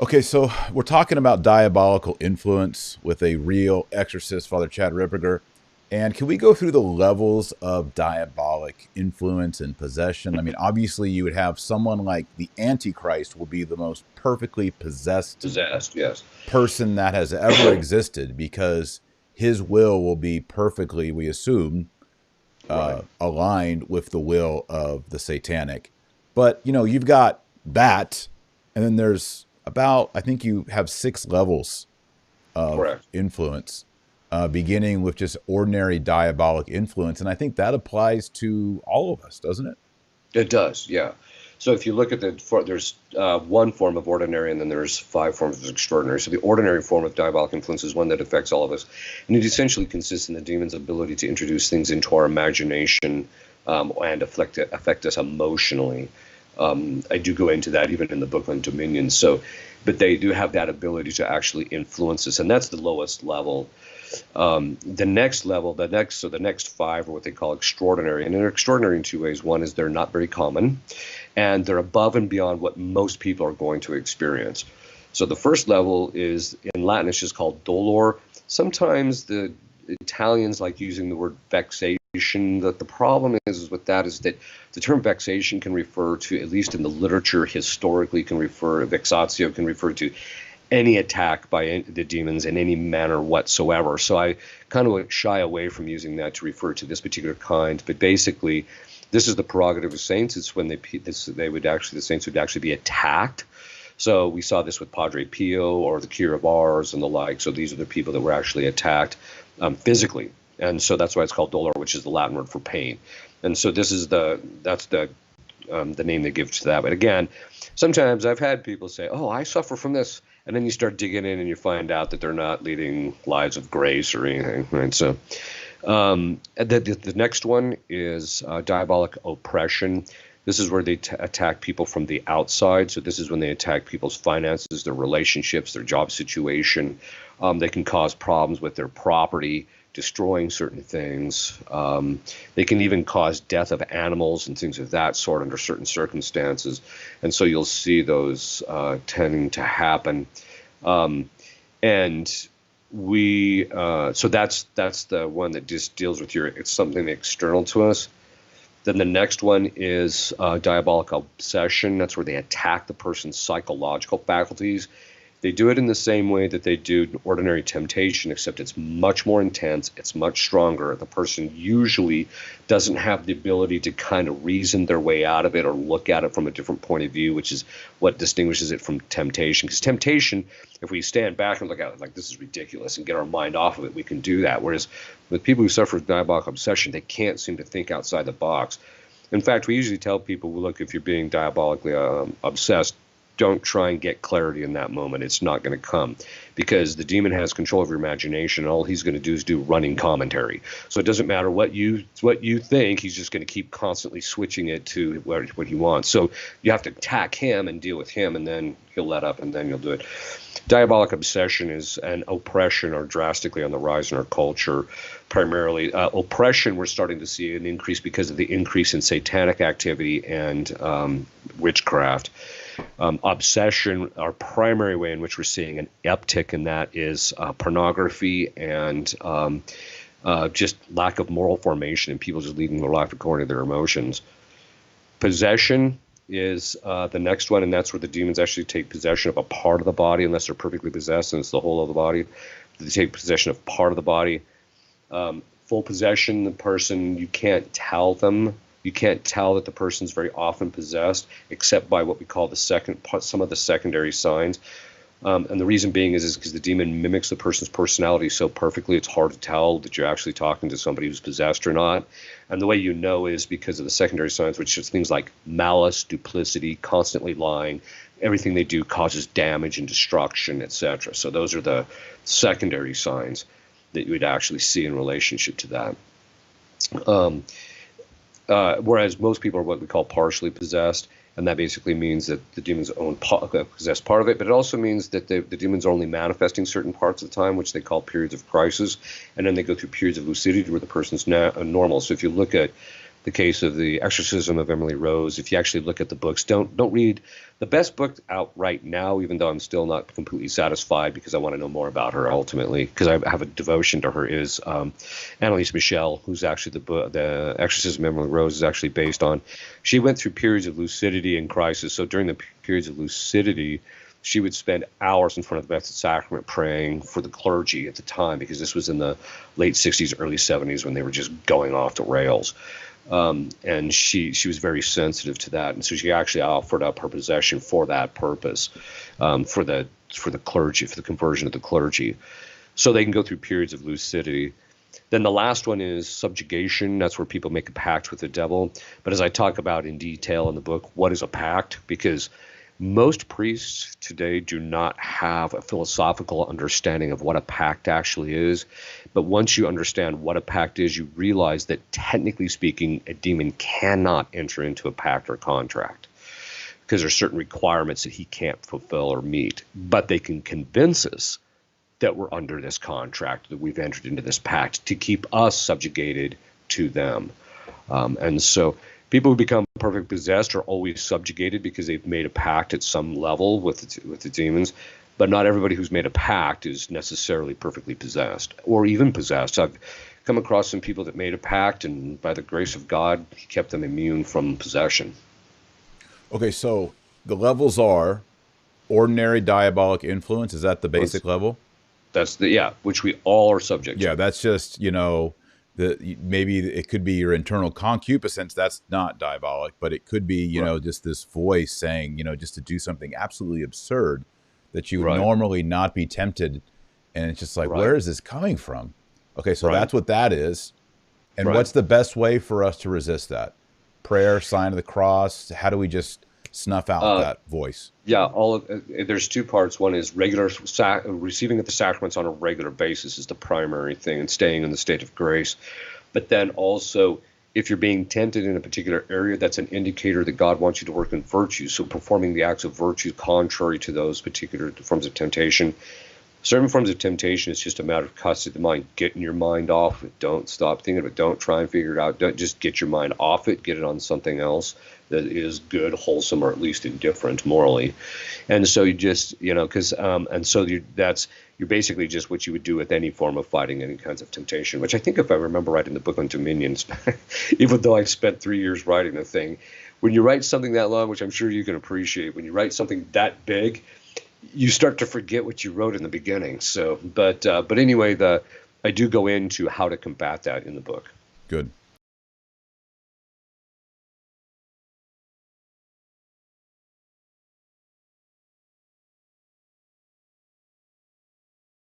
Okay, so we're talking about diabolical influence with a real exorcist, Father Chad Ripperger. And can we go through the levels of diabolic influence and possession? I mean, obviously, you would have someone like the Antichrist will be the most perfectly possessed Possessed, yes. person that has ever existed because his will be perfectly, we assume, Right. aligned with the will of the satanic. But you've got that, and then there's about, I think you have six levels of Correct. influence, beginning with just ordinary diabolic influence, and I think that applies to all of us, doesn't it? It does, yeah. So if you look at there's one form of ordinary, and then there's five forms of extraordinary. So the ordinary form of diabolic influence is one that affects all of us, and it essentially consists in the demon's ability to introduce things into our imagination and affect us emotionally. I do go into that even in the book on Dominion. So, but they do have that ability to actually influence us, and that's the lowest level. The next level, the next five are what they call extraordinary, and they're extraordinary in two ways. One is they're not very common, and they're above and beyond what most people are going to experience. So the first level is in Latin, it's just called dolor. Sometimes the Italians like using the word vexation. That the problem is with that is that the term vexation can refer to, at least in the literature historically, vexatio can refer to any attack by the demons in any manner whatsoever. So I kind of shy away from using that to refer to this particular kind. But basically, this is the prerogative of saints. It's when the saints would actually be attacked. So we saw this with Padre Pio or the Cure of Ars and the like. So these are the people that were actually attacked physically, and so that's why it's called dolor, which is the Latin word for pain. And so that's the name they give to that. But again, sometimes I've had people say, "Oh, I suffer from this," and then you start digging in and you find out that they're not leading lives of grace or anything, right? So the next one is diabolic oppression. This is where they attack people from the outside. So this is when they attack people's finances, their relationships, their job situation. They can cause problems with their property, destroying certain things. They can even cause death of animals and things of that sort under certain circumstances. And so you'll see those tending to happen. And we so that's the one that just deals with it's something external to us. Then the next one is diabolic obsession. That's where they attack the person's psychological faculties. They do it in the same way that they do ordinary temptation, except it's much more intense, it's much stronger. The person usually doesn't have the ability to kind of reason their way out of it or look at it from a different point of view, which is what distinguishes it from temptation. Because temptation, if we stand back and look at it like this is ridiculous and get our mind off of it, we can do that. Whereas with people who suffer with diabolic obsession, they can't seem to think outside the box. In fact, we usually tell people, well, look, if you're being diabolically obsessed, don't try and get clarity in that moment. It's not going to come because the demon has control of your imagination. And all he's going to do is do running commentary. So it doesn't matter what you think. He's just going to keep constantly switching it to what he wants. So you have to attack him and deal with him, and then he'll let up, and then you'll do it. Diabolic obsession and oppression are drastically on the rise in our culture. Primarily, oppression, we're starting to see an increase because of the increase in satanic activity and witchcraft. Obsession, our primary way in which we're seeing an uptick in that is pornography and just lack of moral formation and people just leading their life according to their emotions. Possession is the next one, and that's where the demons actually take possession of a part of the body, unless they're perfectly possessed and it's the whole of the body. They take possession of part of the body. Full possession, the person, you can't tell them. You can't tell that the person's very often possessed, except by what we call some of the secondary signs. And the reason being is because the demon mimics the person's personality so perfectly, it's hard to tell that you're actually talking to somebody who's possessed or not. And the way you know is because of the secondary signs, which is things like malice, duplicity, constantly lying. Everything they do causes damage and destruction, etc. So those are the secondary signs that you would actually see in relationship to that. Whereas most people are what we call partially possessed, and that basically means that the demons possess part of it, but it also means that the demons are only manifesting certain parts of the time, which they call periods of crisis, and then they go through periods of lucidity where the person's normal. So if you look at the case of the exorcism of Emily Rose. If you actually look at the books, don't read the best book out right now, even though I'm still not completely satisfied because I want to know more about her ultimately, because I have a devotion to her, is Annalise Michel, who's actually the Exorcism of Emily Rose is actually based on. She went through periods of lucidity and crisis. So during the periods of lucidity, she would spend hours in front of the Blessed Sacrament praying for the clergy at the time, because this was in the late 60s, early 70s, when they were just going off the rails. And she was very sensitive to that, and so she actually offered up her possession for that purpose, for the clergy, for the conversion of the clergy, so they can go through periods of lucidity. Then the last one is subjugation. That's where people make a pact with the devil. But as I talk about in detail in the book, what is a pact? Because most priests today do not have a philosophical understanding of what a pact actually is. But once you understand what a pact is, you realize that technically speaking, a demon cannot enter into a pact or contract, because there's certain requirements that he can't fulfill or meet. But they can convince us that we're under this contract, that we've entered into this pact to keep us subjugated to them. And so people who become perfectly possessed are always subjugated because they've made a pact at some level with the demons. But not everybody who's made a pact is necessarily perfectly possessed or even possessed. I've come across some people that made a pact, and by the grace of God, he kept them immune from possession. Okay, so the levels are ordinary diabolic influence. Is that the basic level? That's which we all are subject to. Yeah, that's just, maybe it could be your internal concupiscence. That's not diabolic, but it could be, just this voice saying, just to do something absolutely absurd that you would normally not be tempted. And it's just like, where is this coming from? Okay, so that's what that is. And what's the best way for us to resist that? Prayer, sign of the cross. How do we just snuff out that voice? Yeah, there's two parts. One is receiving of the sacraments on a regular basis is the primary thing, and staying in the state of grace. But then also, if you're being tempted in a particular area, that's an indicator that God wants you to work in virtue. So performing the acts of virtue contrary to those particular forms of temptation. Certain forms of temptation, it's just a matter of custody of the mind, getting your mind off it. Don't stop thinking of it. Don't try and figure it out. Don't just get your mind off it. Get it on something else that is good, wholesome, or at least indifferent morally. And so you just, you're basically just what you would do with any form of fighting any kinds of temptation, which I think, if I remember right, in the book on Dominions, even though I spent 3 years writing the thing, when you write something that long, which I'm sure you can appreciate, when you write something that big, you start to forget what you wrote in the beginning. So, but anyway, I do go into how to combat that in the book. Good.